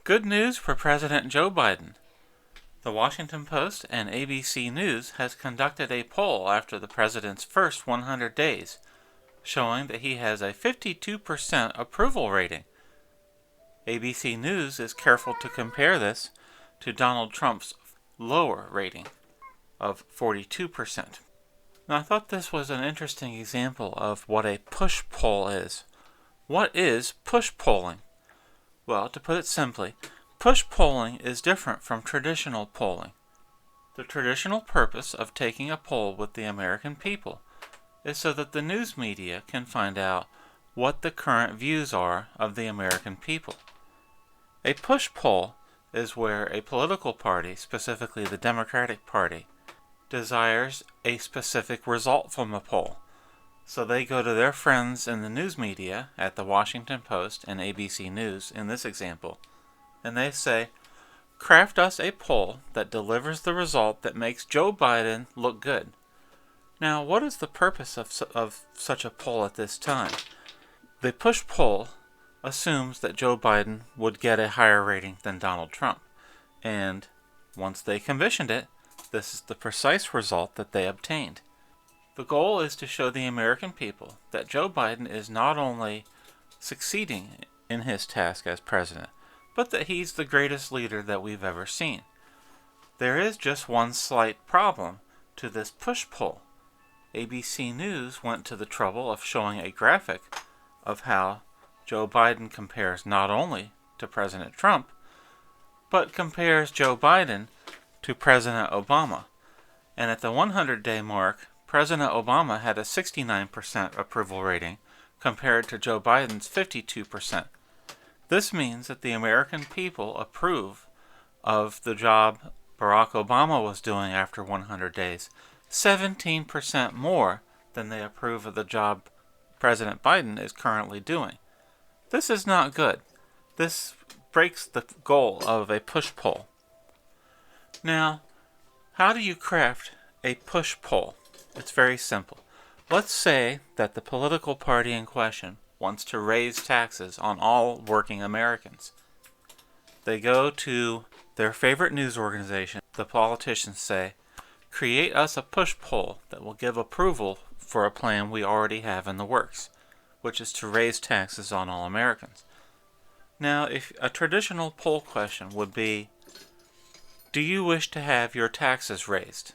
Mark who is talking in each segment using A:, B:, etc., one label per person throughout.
A: Good news for President Joe Biden. The Washington Post and ABC News has conducted a poll after the president's first 100 days, showing that he has a 52% approval rating. ABC News is careful to compare this to Donald Trump's lower rating of 42%. Now, I thought this was an interesting example of what a push poll is. What is push polling? Well, to put it simply, push polling is different from traditional polling. The traditional purpose of taking a poll with the American people is so that the news media can find out what the current views are of the American people. A push poll is where a political party, specifically the Democratic Party, desires a specific result from a poll. So they go to their friends in the news media at the Washington Post and ABC News in this example, and they say, craft us a poll that delivers the result that makes Joe Biden look good. Now, what is the purpose of such a poll at this time? The push poll assumes that Joe Biden would get a higher rating than Donald Trump, and once they commissioned it, this is the precise result that they obtained. The goal is to show the American people that Joe Biden is not only succeeding in his task as president, but that he's the greatest leader that we've ever seen. There is just one slight problem to this push poll. ABC News went to the trouble of showing a graphic of how Joe Biden compares not only to President Trump, but compares Joe Biden to President Obama. And at the 100-day mark, President Obama had a 69% approval rating compared to Joe Biden's 52%. This means that the American people approve of the job Barack Obama was doing after 100 days, 17% more than they approve of the job President Biden is currently doing. This is not good. This breaks the goal of a push poll. Now, how do you craft a push poll? It's very simple. Let's say that the political party in question wants to raise taxes on all working Americans. They go to their favorite news organization. The politicians say, create us a push poll that will give approval for a plan we already have in the works, which is to raise taxes on all Americans. Now, if a traditional poll question would be, do you wish to have your taxes raised?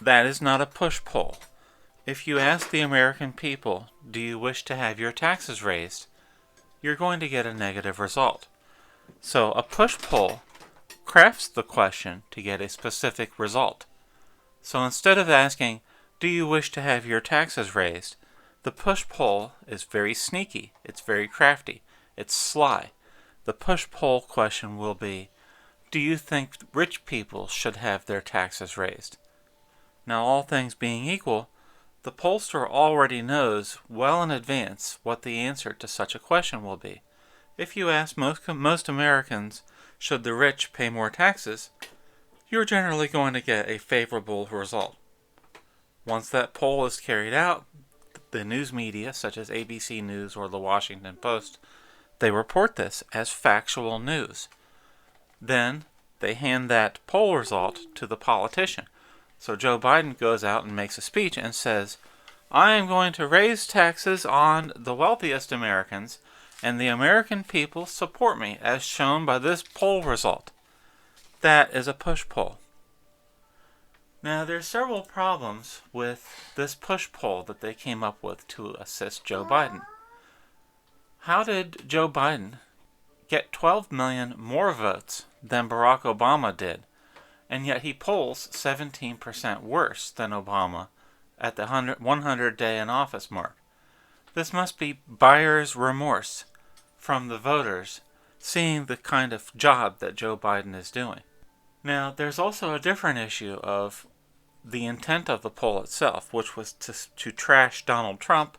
A: That is not a push poll. If you ask the American people, do you wish to have your taxes raised, you're going to get a negative result. So a push poll crafts the question to get a specific result. So instead of asking, do you wish to have your taxes raised, the push poll is very sneaky, it's very crafty, it's sly. The push poll question will be, do you think rich people should have their taxes raised? Now, all things being equal, the pollster already knows well in advance what the answer to such a question will be. If you ask most Americans, should the rich pay more taxes, you're generally going to get a favorable result. Once that poll is carried out, the news media, such as ABC News or the Washington Post, they report this as factual news. Then they hand that poll result to the politician. So Joe Biden goes out and makes a speech and says, I am going to raise taxes on the wealthiest Americans, and the American people support me, as shown by this poll result. That is a push poll. Now, there's several problems with this push poll that they came up with to assist Joe Biden. How did Joe Biden get 12 million more votes than Barack Obama did, and yet he polls 17% worse than Obama at the 100-day in office mark? This must be buyer's remorse from the voters, seeing the kind of job that Joe Biden is doing. Now, there's also a different issue of the intent of the poll itself, which was to trash Donald Trump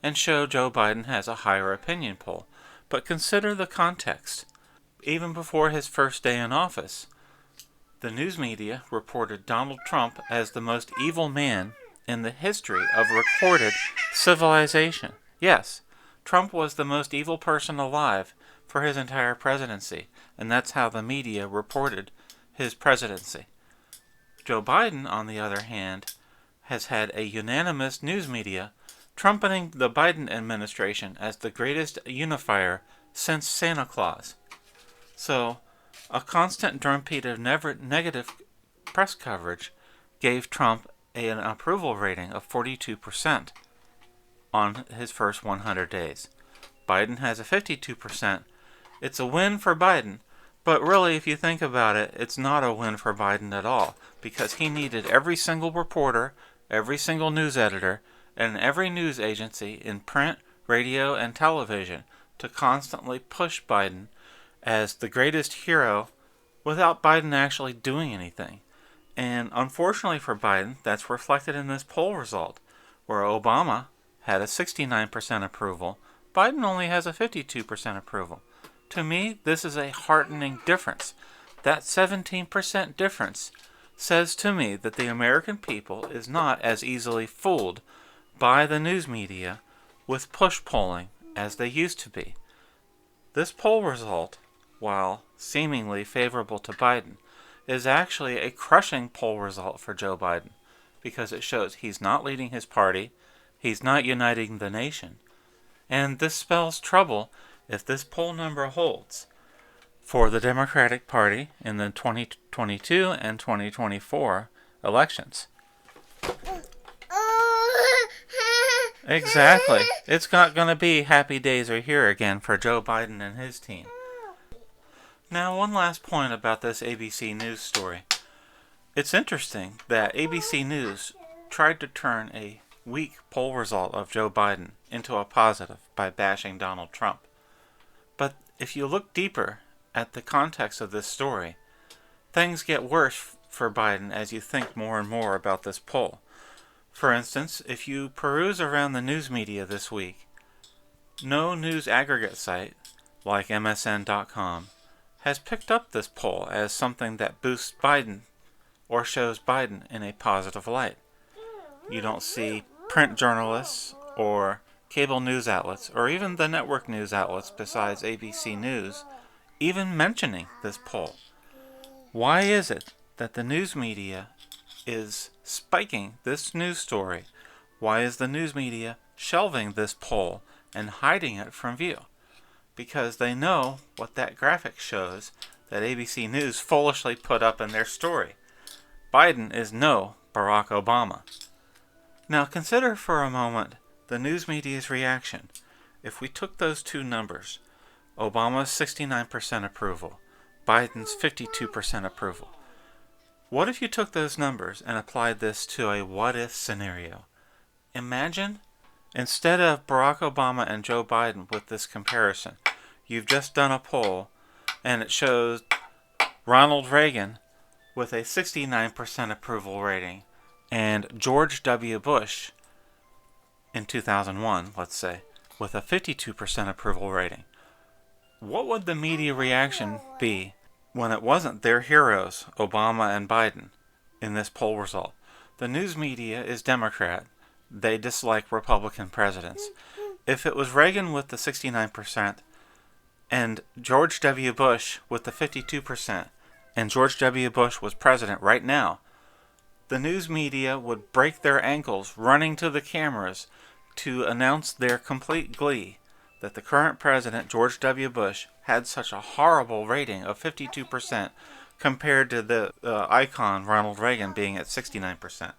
A: and show Joe Biden has a higher opinion poll. But consider the context. Even before his first day in office, the news media reported Donald Trump as the most evil man in the history of recorded civilization. Yes, Trump was the most evil person alive for his entire presidency, and that's how the media reported his presidency. Joe Biden, on the other hand, has had a unanimous news media trumpeting the Biden administration as the greatest unifier since Santa Claus. So, a constant drumbeat of negative press coverage gave Trump an approval rating of 42% on his first 100 days. Biden has a 52%. It's a win for Biden, but really, if you think about it, it's not a win for Biden at all, because he needed every single reporter, every single news editor, and every news agency in print, radio, and television to constantly push Biden as the greatest hero without Biden actually doing anything. And unfortunately for Biden, that's reflected in this poll result, where Obama had a 69% approval. Biden only has a 52% approval. To me, this is a heartening difference. That 17% difference says to me that the American people is not as easily fooled by the news media with push polling as they used to be. This poll result, while seemingly favorable to Biden, is actually a crushing poll result for Joe Biden, because it shows he's not leading his party, he's not uniting the nation, and this spells trouble if this poll number holds for the Democratic Party in the 2022 and 2024 elections. Exactly. It's not going to be happy days are here again for Joe Biden and his team. Now, one last point about this ABC News story. It's interesting that ABC News tried to turn a weak poll result of Joe Biden into a positive by bashing Donald Trump. But if you look deeper at the context of this story, things get worse for Biden as you think more and more about this poll. For instance, if you peruse around the news media this week, no news aggregate site, like MSN.com, has picked up this poll as something that boosts Biden or shows Biden in a positive light. You don't see print journalists or cable news outlets, or even the network news outlets besides ABC News, even mentioning this poll. Why is it that the news media is spiking this news story? Why is the news media shelving this poll and hiding it from view? Because they know what that graphic shows that ABC News foolishly put up in their story. Biden is no Barack Obama. Now consider for a moment the news media's reaction. If we took those two numbers, Obama's 69% approval, Biden's 52% approval, what if you took those numbers and applied this to a what-if scenario? Imagine, instead of Barack Obama and Joe Biden with this comparison, you've just done a poll and it shows Ronald Reagan with a 69% approval rating and George W. Bush in 2001, let's say, with a 52% approval rating. What would the media reaction be when it wasn't their heroes, Obama and Biden, in this poll result? The news media is Democrat. They dislike Republican presidents. If it was Reagan with the 69% and George W. Bush with the 52%, and George W. Bush was president right now, the news media would break their ankles running to the cameras to announce their complete glee that the current president, George W. Bush, had such a horrible rating of 52% compared to the icon Ronald Reagan being at 69%.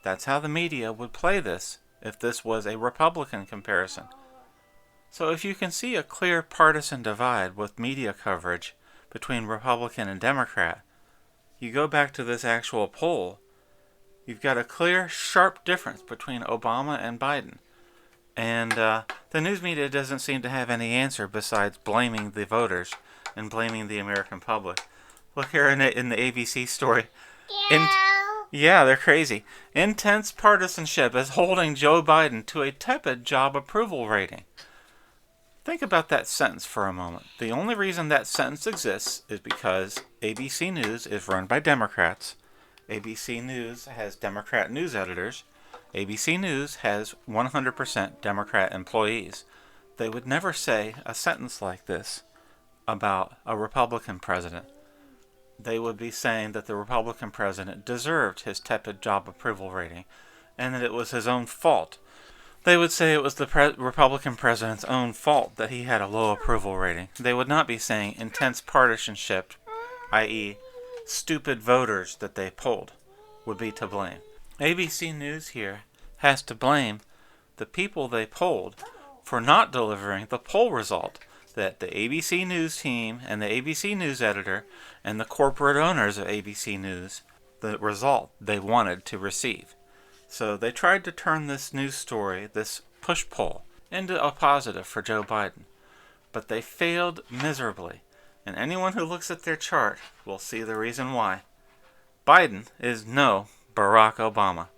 A: That's how the media would play this if this was a Republican comparison. So if you can see a clear partisan divide with media coverage between Republican and Democrat, you go back to this actual poll, you've got a clear, sharp difference between Obama and Biden. And the news media doesn't seem to have any answer besides blaming the voters and blaming the American public. Look here in the ABC story. Yeah, they're crazy. Intense partisanship is holding Joe Biden to a tepid job approval rating. Think about that sentence for a moment. The only reason that sentence exists is because ABC News is run by Democrats. ABC News has Democrat news editors. ABC News has 100% Democrat employees. They would never say a sentence like this about a Republican president, they would be saying that the Republican president deserved his tepid job approval rating and that it was his own fault. They would say it was the Republican president's own fault that he had a low approval rating. They would not be saying intense partisanship, i.e., stupid voters that they polled, would be to blame. ABC News here has to blame the people they polled for not delivering the poll result that the ABC News team and the ABC News editor and the corporate owners of ABC News, the result they wanted to receive. So they tried to turn this news story, this push poll, into a positive for Joe Biden. But they failed miserably, and anyone who looks at their chart will see the reason why. Biden is no Barack Obama.